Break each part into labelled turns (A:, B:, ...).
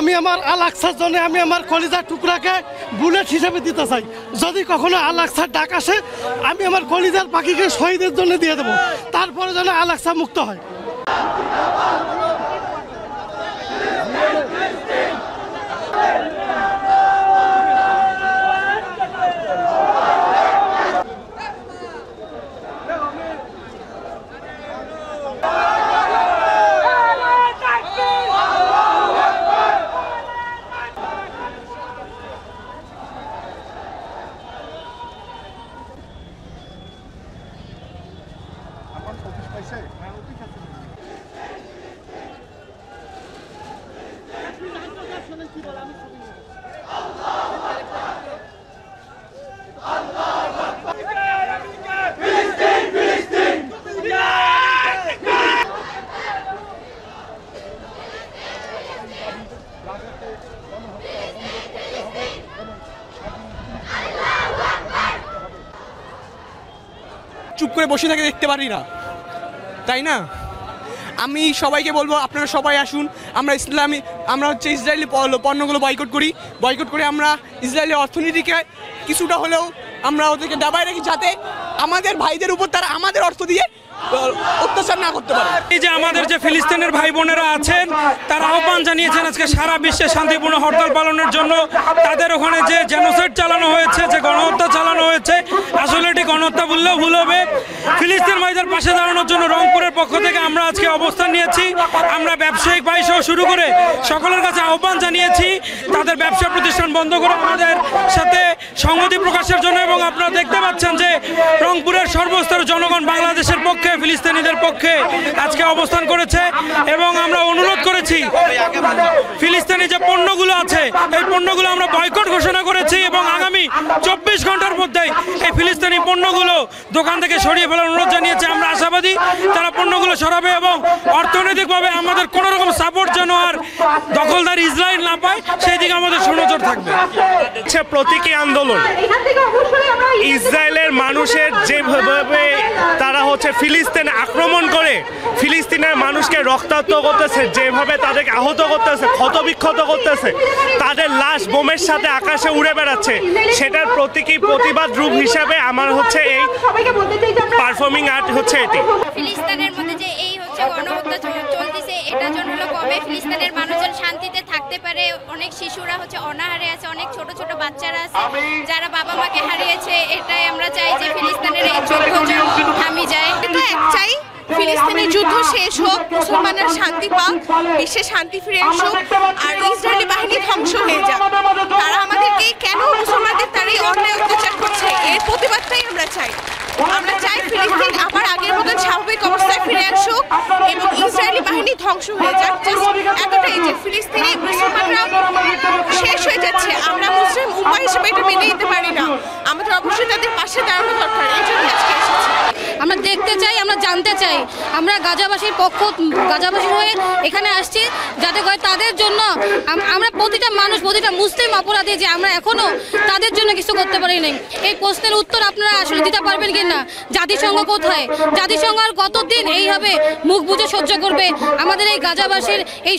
A: আমি আমার আল আকসার জন্য আমি আমার কলিজার টুকরাকে বুলেট হিসেবে দিতে চাই। যদি কখনো আল আকসার ডাক আসে আমি আমার কলিজার পাখিকে শহীদের জন্য দিয়ে দেবো, তারপরে যেন আল আকসা মুক্ত হয়।
B: চুপ করে বসে থেকে দেখতে পারি না, তাই না? আমি সবাইকে বলবো আপনারা সবাই আসুন, আমরা হচ্ছে ইসরায়েলি পণ্যগুলো বয়কট করে আমরা ইসরায়েলের অর্থনীতিকে কিছুটা হলেও আমরা ওদেরকে দাবায় রাখি, যাতে আমাদের ভাইদের উপর তারা আমাদের অর্থ দিয়ে অত্যাচার না করতে পারে।
C: এই যে আমাদের যে ফিলিস্তিনের ভাই বোনেরা আছেন তারা আহ্বান জানিয়েছেন আজকে সারা বিশ্বে শান্তিপূর্ণ হরতাল পালনের জন্য। তাদের ওখানে যে জেনোসাইড চালানো হয়েছে, যে গণহত্যা চালানো হয়েছে, আসলে এটি গণহত্যা বললেও ভুল হবে। ফিলিস্তিন ভাইদের পাশে দাঁড়ানোর জন্য রংপুরের পক্ষ থেকে আমরা আজকে অবস্থান নিয়েছি। আমরা ব্যবসায়িক ভাই সহ শুরু করে সকলের কাছে আহ্বান জানিয়েছি তাদের ব্যবসা প্রতিষ্ঠান বন্ধ করে আমাদের সাথে সংহতি প্রকাশের জন্য। এবং আপনারা দেখতে পাচ্ছেন যে রংপুরের সর্বস্তরের জনগণ বাংলাদেশের পক্ষে, ফিলিস্তিনিদের পক্ষে আজকে অবস্থান করেছে। এবং আমরা অনুরোধ করেছি ফিলিস্তিনি যে পণ্যগুলো আছে এই পণ্যগুলো আমরা বয়কট ঘোষণা করেছি এবং আগামী 24 ঘন্টার মধ্যেই এই ফিলিস্তিনি পণ্যগুলো দোকান থেকে সরিয়ে ফেলার অনুরোধ জানিয়েছে। আমরা আশাবাদী তারা পণ্যগুলো সরাবে এবং অর্থনৈতিকভাবে আমাদের কোনো রকম সাপোর্ট যেন আর দখলদার ইসরায়েল না পায় সেই দিকে আমাদের সুনজর থাকবে।
D: প্রতীকী আন্দোলন ইসরায়েলের মানুষের যেভাবে তারা হচ্ছে ফিলিস্তিনে আক্রমণ করে ফিলিস্তিনের মানুষকে রক্তাক্ত করতেছে, যেভাবে তাদেরকে আহত করতেছে, ক্ষতবিক্ষত করতেছে, তাদের লাশ বোমের সাথে আকাশে উড়ে বেড়াচ্ছে, সেটার প্রতীকী প্রতিবাদ রূপ হিসাবে আমার হচ্ছে এই পারফর্মিং আর্ট হচ্ছে এটি।
E: ফিলিস্তিনের মধ্যে যে এই হচ্ছে গণহত্যা চলতেছে এটার জন্য হলো কবে ফিলিস্তিনের মানুষজন শান্তিতে থাকতে পারে। অনেক শিশুরা হচ্ছে অনাহারে আছে, অনেক ছোট ছোট বাচ্চারা আছে যারা বাবা মাকে হারিয়েছে। এটাই আমরা চাই যে ফিলিস্তিনের এই যুদ্ধ থামি যায়।
F: এটা চাই ফিলিস্তিনের যুদ্ধ শেষ হোক, মুসলমানরা শান্তি পাক, বিশ্বে শান্তি ফিরে আসুক, আর ইসরায়েলি বাহিনী ধ্বংস হয়ে যাক। তারা আমাদেরকে কেন মুসলমানদের তারা এই অন্যায় অত্যাচার করছে এর প্রতিবাদটাই আমরা চাই। আমরা চাই ফিলিস্তিন আবার আগের মতন স্বাভাবিক অবস্থায় ফিরে আসুক এবং ইসরায়েলি বাহিনী ধ্বংস হয়ে যাক। এতটাই যে ফিলিস্তিনি মুসলমানরা শেষ হয়ে যাচ্ছে, আমরা মুসলিম উম্মাহ হিসেবে এটা মেনে নিতে পারি না। আমাদের অবশ্যই তাদের পাশে দাঁড়ানো দরকার। এই জন্য আজকে এসেছি।
G: আমরা দেখতে চাই, আমরা জানতে চাই, আমরা গাজাবাসীর হয়ে এখানে আসছি যাতে করে তাদের জন্য আমরা প্রতিটা মানুষ, প্রতিটা মুসলিম অপরাধী যে আমরা এখনো তাদের জন্য কিছু করতে পারি নাই। এই প্রশ্নের উত্তর আপনারা আসলে দিতে পারবেন কিনা? জাতিসংঘ কোথায়? জাতিসংঘ আর কতদিন এইভাবে মুখ বুজে সহ্য করবে? আমাদের এই গাজাবাসীর এই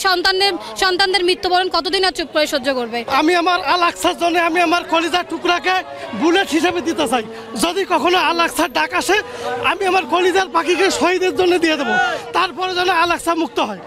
G: সন্তানদের মৃত্যুবরণ কতদিন আর চুপ করে সহ্য করবে?
A: আমি আমার আল আকসার জন্য আমি আমার কলিজার টুকরাকে বুলেট হিসেবে দিতে চাই। যদি কখনো আল আকসার ডাক আসে আমি আমার কলিজার পাখিকে শহীদের জন্য দিয়ে দেবো, তারপরে যেন আল আকসা মুক্ত হয়।